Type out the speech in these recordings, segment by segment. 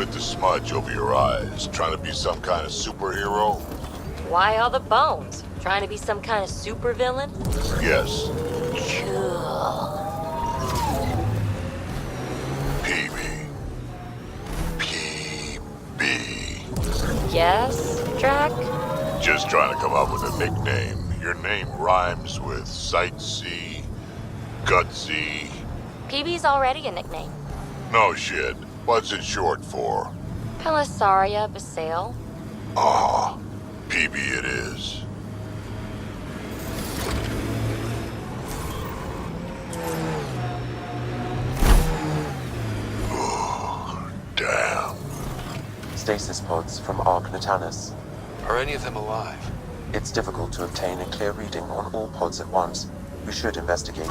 with the smudge over your eyes? Trying to be some kind of superhero? Why all the bones? Trying to be some kind of supervillain? Yes. Cool. PB. PB. Yes, Drac? Just trying to come up with a nickname. Your name rhymes with sightsee, gutsy. PB's already a nickname. No shit. What's it short for? Pelisaria Basale. Ah, PB it is. Damn. Stasis pods from ARK Natanus. Are any of them alive? It's difficult to obtain a clear reading on all pods at once. We should investigate.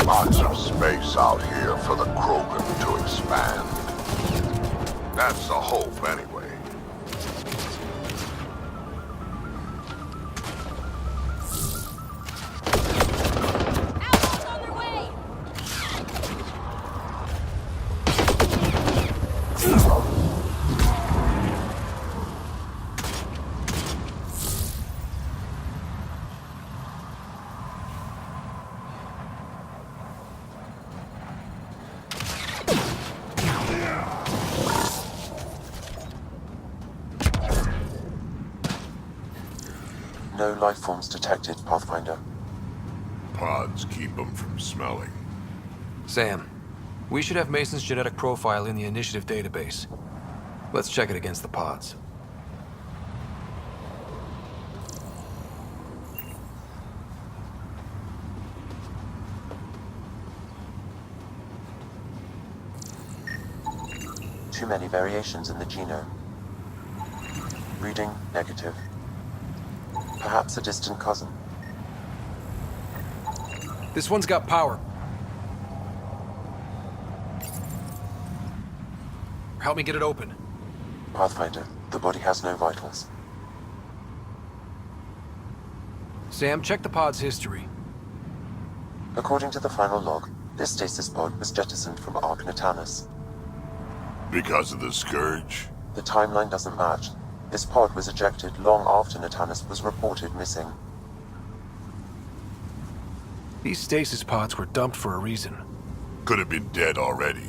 Lots of space out here for the Krogan to expand. That's the hope, anyway. Outlaws on their way! No life forms detected, Pathfinder. Pods keep them from smelling. Sam, we should have Mason's genetic profile in the initiative database. Let's check it against the pods. Too many variations in the genome. Reading negative. Perhaps a distant cousin. This one's got power. Help me get it open. Pathfinder, the body has no vitals. Sam, check the pod's history. According to the final log, this stasis pod was jettisoned from ARK Natanus. Because of the Scourge? The timeline doesn't match. This pod was ejected long after Natanus was reported missing. These stasis pods were dumped for a reason. Could have been dead already.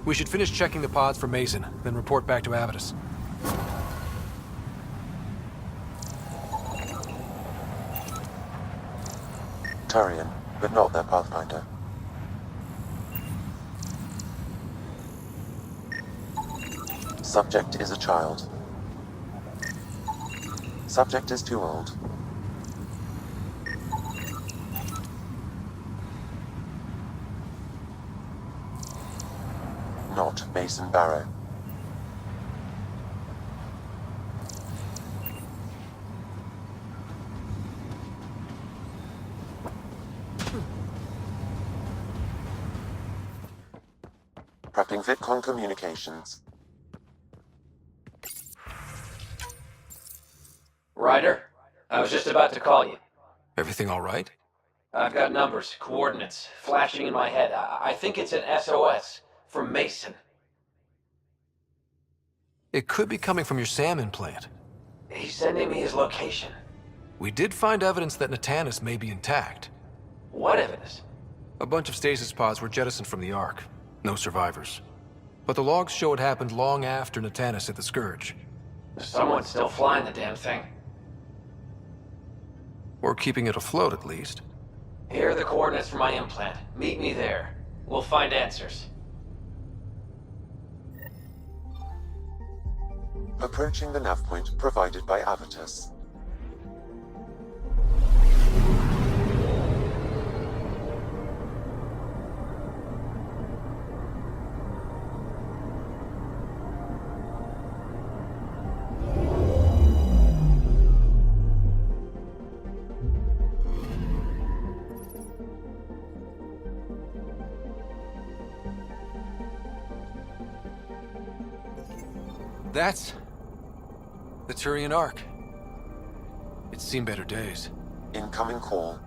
We should finish checking the pods for Mason, then report back to Avitus. TURIAN, but not their Pathfinder. Subject is a child. Subject is too old. Not Mason Barrow. Prepping VidCon communications. Ryder, I was just about to call you. Everything all right? I've got numbers, coordinates, flashing in my head. I think it's an SOS from Mason. It could be coming from your SAM implant. He's sending me his location. We did find evidence that Natanus may be intact. What evidence? A bunch of stasis pods were jettisoned from the ARK. No survivors. But the logs show it happened long after Natanus hit the Scourge. Someone's still flying the damn thing. Or keeping it afloat, at least. Here are the coordinates for my implant. Meet me there. We'll find answers. Approaching the nav point provided by Avitus. That's the Turian ARK. It's seen better days. Incoming call.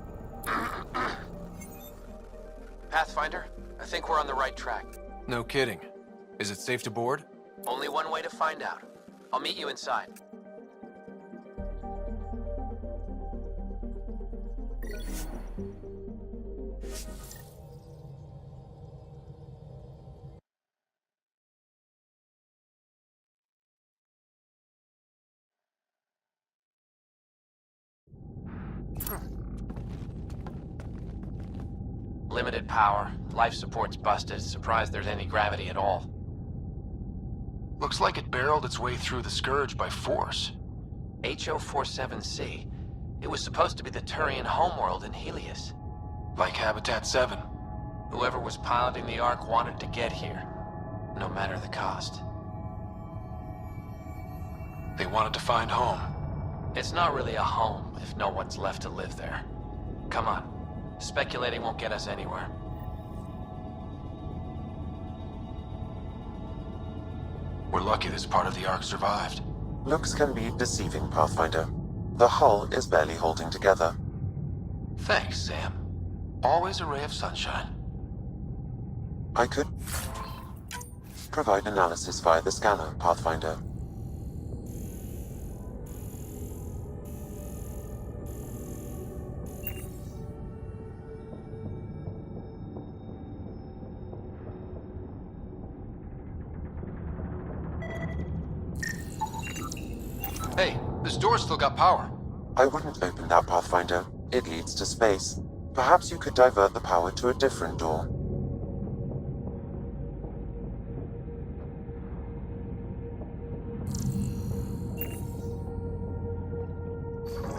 Pathfinder, I think we're on the right track. No kidding. Is it safe to board? Only one way to find out. I'll meet you inside. Limited power. Life support's busted. Surprised there's any gravity at all. Looks like it barreled its way through the Scourge by force. HO47C. It was supposed to be the Turian homeworld in Helios. Like Habitat 7. Whoever was piloting the ARK wanted to get here, no matter the cost. They wanted to find home. It's not really a home if no one's left to live there. Come on. Speculating won't get us anywhere. We're lucky this part of the ARK survived. Looks can be deceiving, Pathfinder. The hull is barely holding together. Thanks, Sam. Always a ray of sunshine. I could provide analysis via the scanner, Pathfinder. Hey, this door's still got power. I wouldn't open that, Pathfinder. It leads to space. Perhaps you could divert the power to a different door.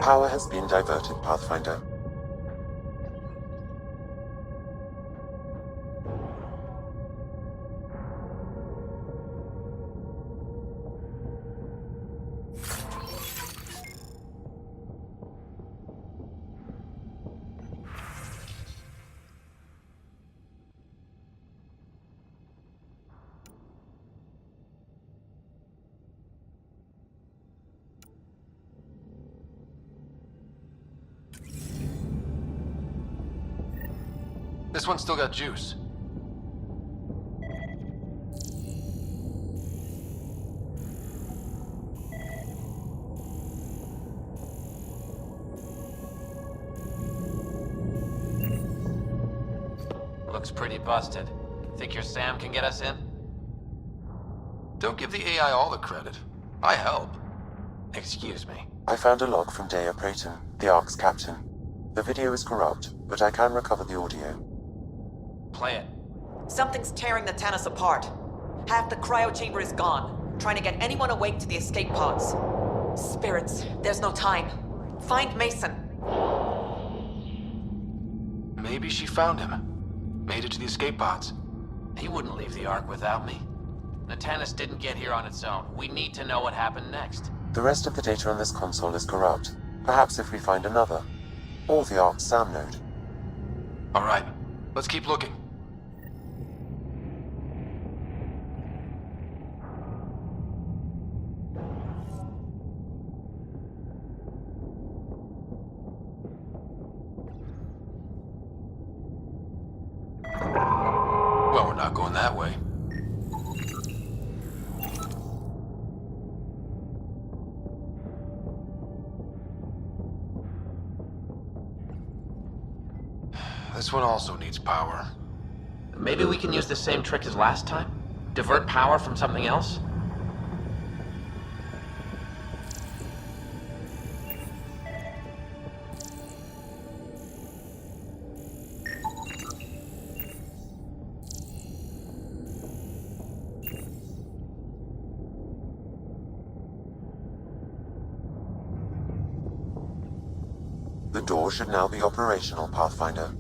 Power has been diverted, Pathfinder. This one's still got juice. Looks pretty busted. Think your Sam can get us in? Don't give the AI all the credit. I help. Excuse me. I found a log from Dea Prayton, the ARK's captain. The video is corrupt, but I can recover the audio. Play it. Something's tearing the Tannis apart. Half the cryo chamber is gone, trying to get anyone awake to the escape pods. Spirits, there's no time. Find Mason. Maybe she found him. Made it to the escape pods. He wouldn't leave the ARK without me. Natanus didn't get here on its own. We need to know what happened next. The rest of the data on this console is corrupt. Perhaps if we find another. Or the ARK's SAM node. Alright, let's keep looking. Well, we're not going that way. This one also needs power. Maybe we can use the same trick as last time? Divert power from something else? The door should now be operational, Pathfinder.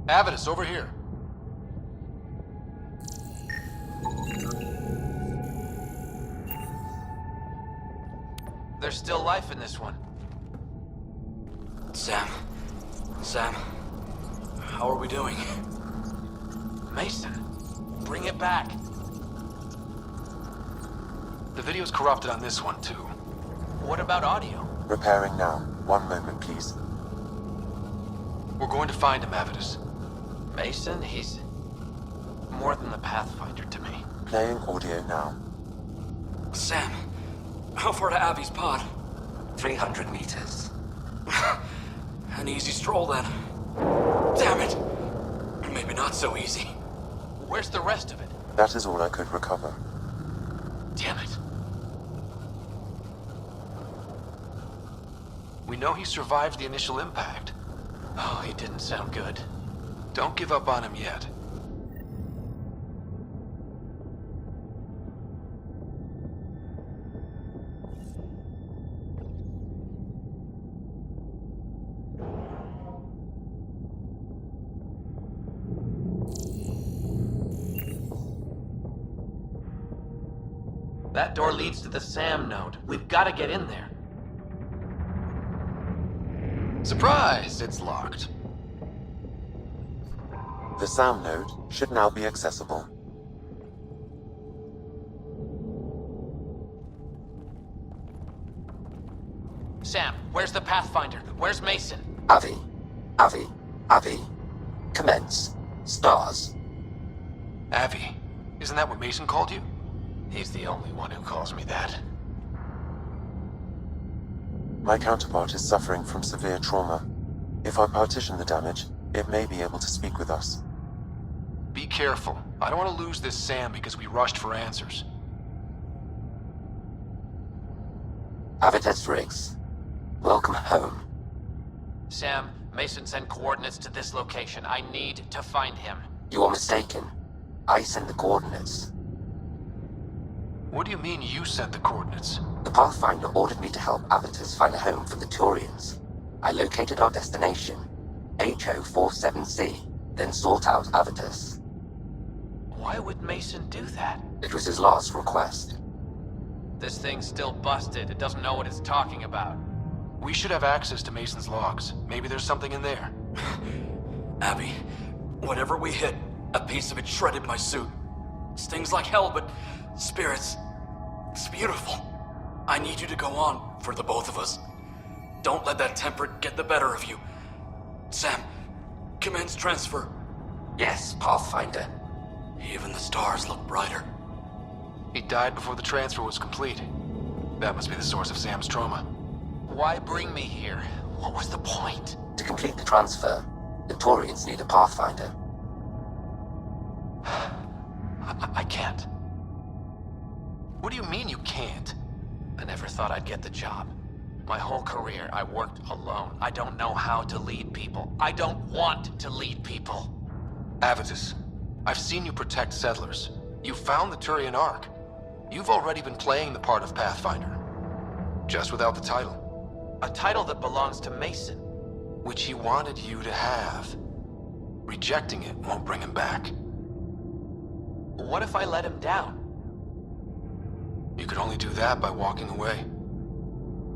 Avidus, over here. There's still life in this one. Sam, how are we doing? Mason, bring it back. The video's corrupted on this one, too. What about audio? Repairing now. 1 moment, please. We're going to find him, Avitus. Mason, he's more than the Pathfinder to me. Playing audio now. Sam, how far to Abby's pod? 300 meters. An easy stroll then. Damn it! Maybe not so easy. Where's the rest of it? That is all I could recover. Damn it. We know he survived the initial impact. Oh, he didn't sound good. Don't give up on him yet. That door leads to the SAM node. We've got to get in there. Surprise! It's locked. The SAM node should now be accessible. Sam, where's the Pathfinder? Where's Mason? Avi. Commence. Stars. Avi, isn't that what Mason called you? He's the only one who calls me that. My counterpart is suffering from severe trauma. If I partition the damage, it may be able to speak with us. Be careful. I don't want to lose this Sam because we rushed for answers. Avitus Riggs. Welcome home. Sam, Mason sent coordinates to this location. I need to find him. You are mistaken. I sent the coordinates. What do you mean you sent the coordinates? The Pathfinder ordered me to help Avitus find a home for the Turians. I located our destination, HO47C, then sought out Avitus. Why would Mason do that? It was his last request. This thing's still busted. It doesn't know what it's talking about. We should have access to Mason's logs. Maybe there's something in there. Abby, whatever we hit, a piece of it shredded my suit. Stings like hell, but spirits, it's beautiful. I need you to go on for the both of us. Don't let that temper get the better of you. Sam, commence transfer. Yes, Pathfinder. Even the stars look brighter. He died before the transfer was complete. That must be the source of Sam's trauma. Why bring me here? What was the point? To complete the transfer, the Turians need a Pathfinder. I can't. What do you mean you can't? I never thought I'd get the job. My whole career, I worked alone. I don't know how to lead people. I don't want to lead people. Avitus, I've seen you protect settlers. You found the Turian ARK. You've already been playing the part of Pathfinder. Just without the title. A title that belongs to Mason. Which he wanted you to have. Rejecting it won't bring him back. What if I let him down? You could only do that by walking away.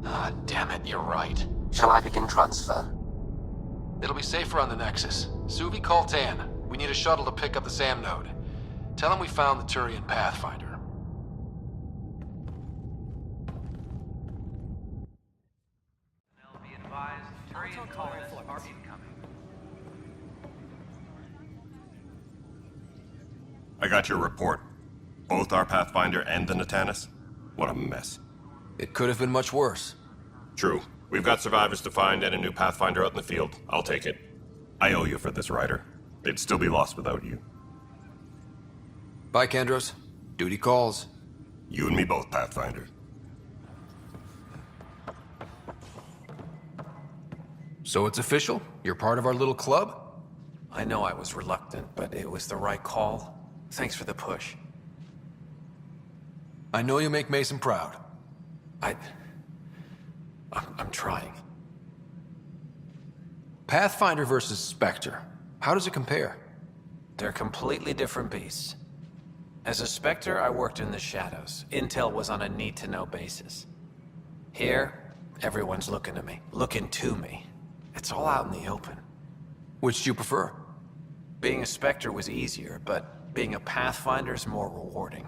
Ah, damn it, you're right. Shall I begin transfer? It'll be safer on the Nexus. Suvi, call Tan. We need a shuttle to pick up the SAM node. Tell him we found the Turian Pathfinder. I got your report. Both our Pathfinder and the Natanus? What a mess. It could have been much worse. True. We've got survivors to find and a new Pathfinder out in the field. I'll take it. I owe you for this, Ryder. They'd still be lost without you. Bye, Kandros. Duty calls. You and me both, Pathfinder. So it's official? You're part of our little club? I know I was reluctant, but it was the right call. Thanks for the push. I know you make Mason proud. I'm trying. Pathfinder versus Spectre. How does it compare? They're completely different beasts. As a Spectre, I worked in the shadows. Intel was on a need-to-know basis. Here, everyone's looking to me. It's all out in the open. Which do you prefer? Being a Spectre was easier, but being a Pathfinder's more rewarding.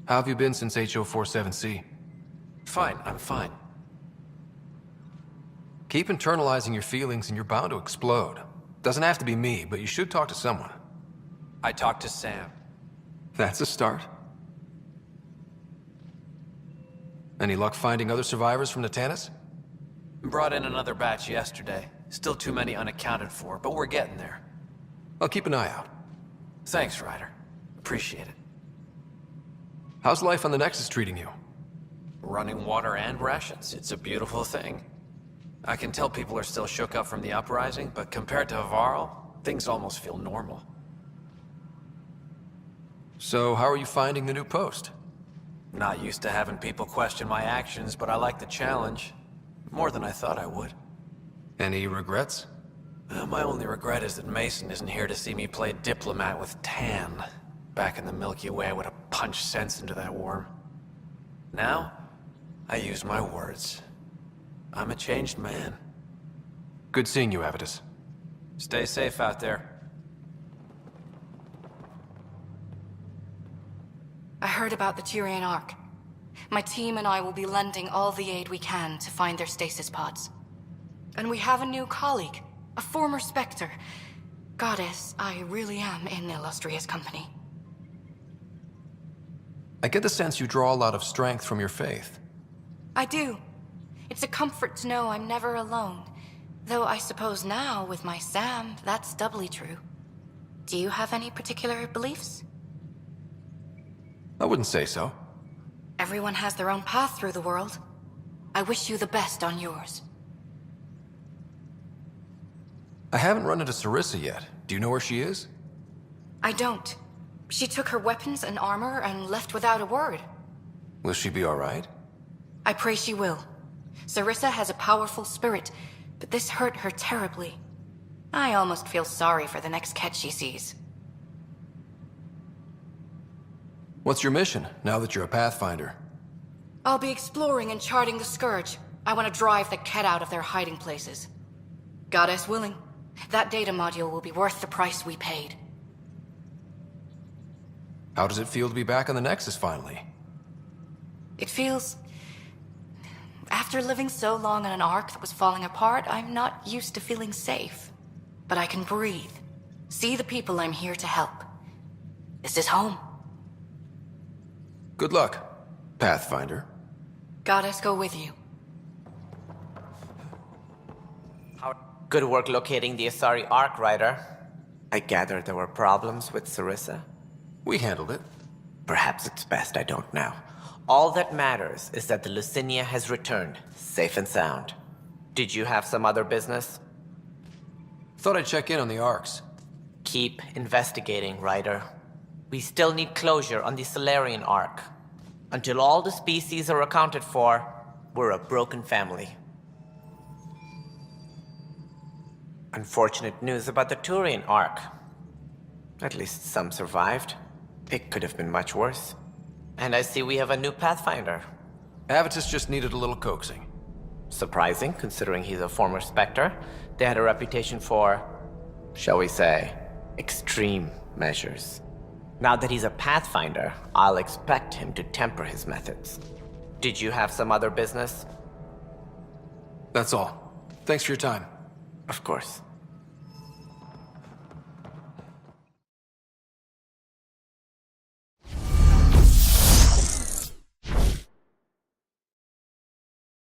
How have you been since HO47C? Fine, I'm fine. Keep internalizing your feelings and you're bound to explode. Doesn't have to be me, but you should talk to someone. I talked to Sam. That's a start. Any luck finding other survivors from the Tannis? Brought in another batch yesterday. Still too many unaccounted for, but we're getting there. I'll keep an eye out. Thanks, Ryder. Appreciate it. How's life on the Nexus treating you? Running water and rations. It's a beautiful thing. I can tell people are still shook up from the uprising, but compared to Varl, things almost feel normal. So, how are you finding the new post? Not used to having people question my actions, but I like the challenge. More than I thought I would. Any regrets? My only regret is that Mason isn't here to see me play diplomat with Tan. Back in the Milky Way, I would have punched sense into that worm. Now, I use my words. I'm a changed man. Good seeing you, Avitus. Stay safe out there. I heard about the TURIAN ARK. My team and I will be lending all the aid we can to find their stasis pods. And we have a new colleague, a former Spectre. Goddess, I really am in illustrious company. I get the sense you draw a lot of strength from your faith. I do. It's a comfort to know I'm never alone. Though I suppose now, with my Sam, that's doubly true. Do you have any particular beliefs? I wouldn't say so. Everyone has their own path through the world. I wish you the best on yours. I haven't run into Sarissa yet. Do you know where she is? I don't. She took her weapons and armor and left without a word. Will she be alright? I pray she will. Sarissa has a powerful spirit, but this hurt her terribly. I almost feel sorry for the next catch she sees. What's your mission, now that you're a Pathfinder? I'll be exploring and charting the Scourge. I want to drive the Ket out of their hiding places. Goddess willing, that data module will be worth the price we paid. How does it feel to be back on the Nexus finally? It feels... After living so long on an ARK that was falling apart, I'm not used to feeling safe. But I can breathe. See the people I'm here to help. This is home. Good luck, Pathfinder. Goddess go with you. Good work locating the Asari ARK, Ryder. I gather there were problems with Sarissa. We handled it. Perhaps it's best I don't now. All that matters is that the Lucinia has returned, safe and sound. Did you have some other business? Thought I'd check in on the ARKs. Keep investigating, Ryder. We still need closure on the Solarian ARK. Until all the species are accounted for, we're a broken family. Unfortunate news about the Turian ARK. At least some survived. It could have been much worse. And I see we have a new Pathfinder. Avitus just needed a little coaxing. Surprising, considering he's a former Spectre. They had a reputation for, shall we say, extreme measures. Now that he's a Pathfinder, I'll expect him to temper his methods. Did you have some other business? That's all. Thanks for your time. Of course.